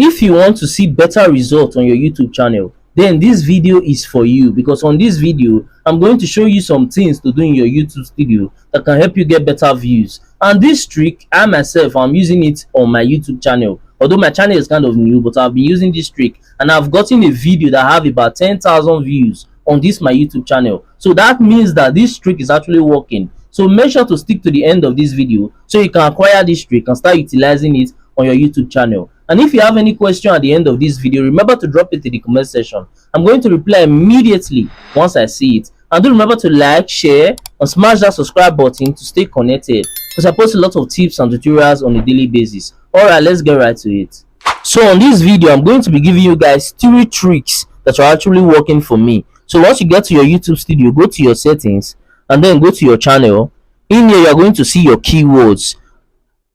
If you want to see better results on your YouTube channel, then this video is for you, because on this video I'm going to show you some things to do in your YouTube studio that can help you get better views. And this trick, I myself am using it on my YouTube channel. Although my channel is kind of new, but I've been using this trick and I've gotten a video that have about 10,000 views on this my YouTube channel. So that means that this trick is actually working. So make sure to stick to the end of this video so you can acquire this trick and start utilizing it on your YouTube channel. And if you have any question at the end of this video, remember to drop it in the comment section. I'm going to reply immediately once I see it. And do remember to like, share, and smash that subscribe button to stay connected, because I post a lot of tips and tutorials on a daily basis. Alright, let's get right to it. So on this video, I'm going to be giving you guys 3 tricks that are actually working for me. So once you get to your YouTube studio, go to your settings and then go to your channel. In here, you're going to see your keywords.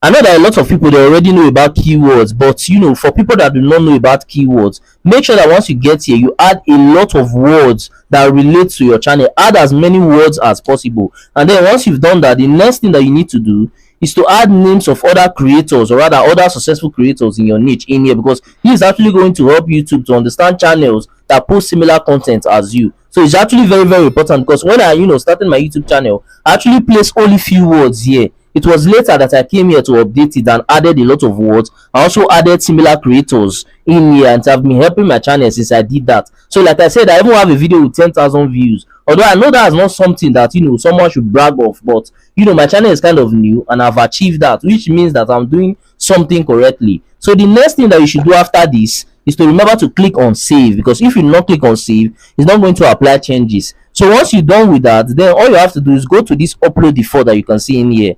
I know that a lot of people, they already know about keywords, but for people that do not know about keywords, make sure that once you get here, you add a lot of words that relate to your channel. Add as many words as possible, and then once you've done that, the next thing that you need to do is to add names of other creators, or rather other successful creators in your niche in here, because this is actually going to help YouTube to understand channels that post similar content as you. So it's actually very, very important, because when I started my YouTube channel, I actually placed only few words here. It was later that I came here to update it and added a lot of words. I also added similar creators in here, and I've been helping my channel since I did that. So like I said, I even have a video with 10,000 views. Although I know that's not something that someone should brag of, but my channel is kind of new and I've achieved that, which means that I'm doing something correctly. So the next thing that you should do after this is to remember to click on save, because if you not click on save, it's not going to apply changes. So once you're done with that, then all you have to do is go to this upload default that you can see in here.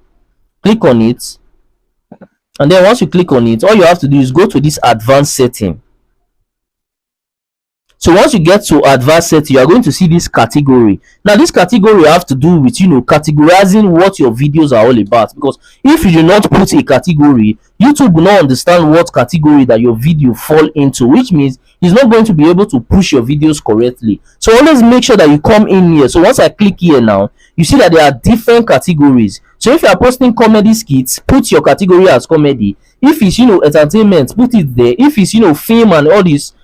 Click on it, and then once you click on it, all you have to do is go to this advanced setting. So once you get to advanced setting, you are going to see this category. Now this category have to do with categorizing what your videos are all about, because if you do not put a category, YouTube will not understand what category that your video fall into, which means it's not going to be able to push your videos correctly. So always make sure that you come in here. So once I click here now, you see that there are different categories. So if you are posting comedy skits, put your category as comedy. If it's entertainment, put it there. If it's film and all these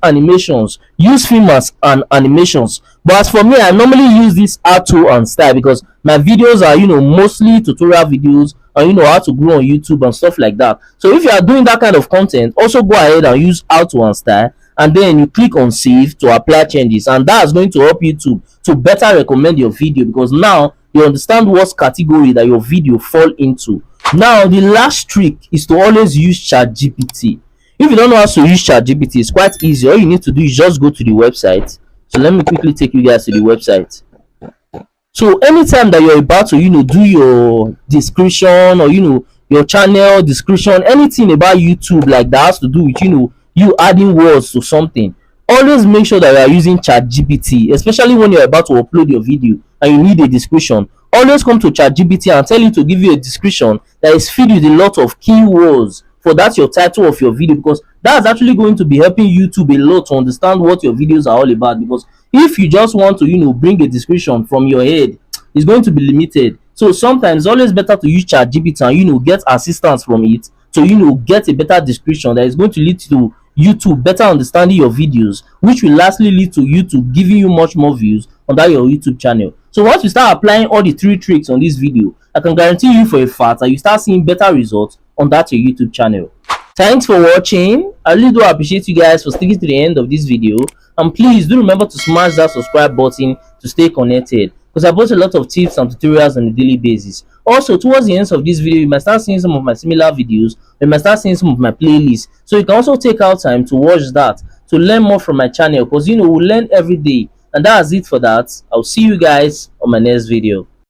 animations, use film as and animations. But as for me, I normally use this art and style, because my videos are mostly tutorial videos on how to grow on YouTube and stuff like that. So if you are doing that kind of content, also go ahead and use art and style, and then you click on save to apply changes, and that's going to help YouTube to better recommend your video, because now you understand what category that your video fall into. Now the last trick is to always use ChatGPT. If you don't know how to use ChatGPT, it's quite easy. All you need to do is just go to the website. So let me quickly take you guys to the website. So anytime that you're about to do your description, or your channel description, anything about YouTube like that has to do with you adding words to something, always make sure that you are using ChatGPT, especially when you're about to upload your video and you need a description. Always come to ChatGPT and tell it to give you a description that is filled with a lot of keywords for that your title of your video, because that's actually going to be helping YouTube a lot to understand what your videos are all about. Because if you just want to bring a description from your head, it's going to be limited. So sometimes it's always better to use ChatGPT and get assistance from it to get a better description that is going to lead to YouTube better understanding your videos, which will lastly lead to YouTube giving you much more views on that your YouTube channel. So once you start applying all the 3 tricks on this video, I can guarantee you for a fact that you start seeing better results on that your YouTube channel. Thanks for watching. I really do appreciate you guys for sticking to the end of this video, and please do remember to smash that subscribe button to stay connected, because I post a lot of tips and tutorials on a daily basis. Also, towards the end of this video, you might start seeing some of my similar videos, you might start seeing some of my playlists, so you can also take out time to watch that to learn more from my channel, because we learn every day. And that's it for that. I'll see you guys on my next video.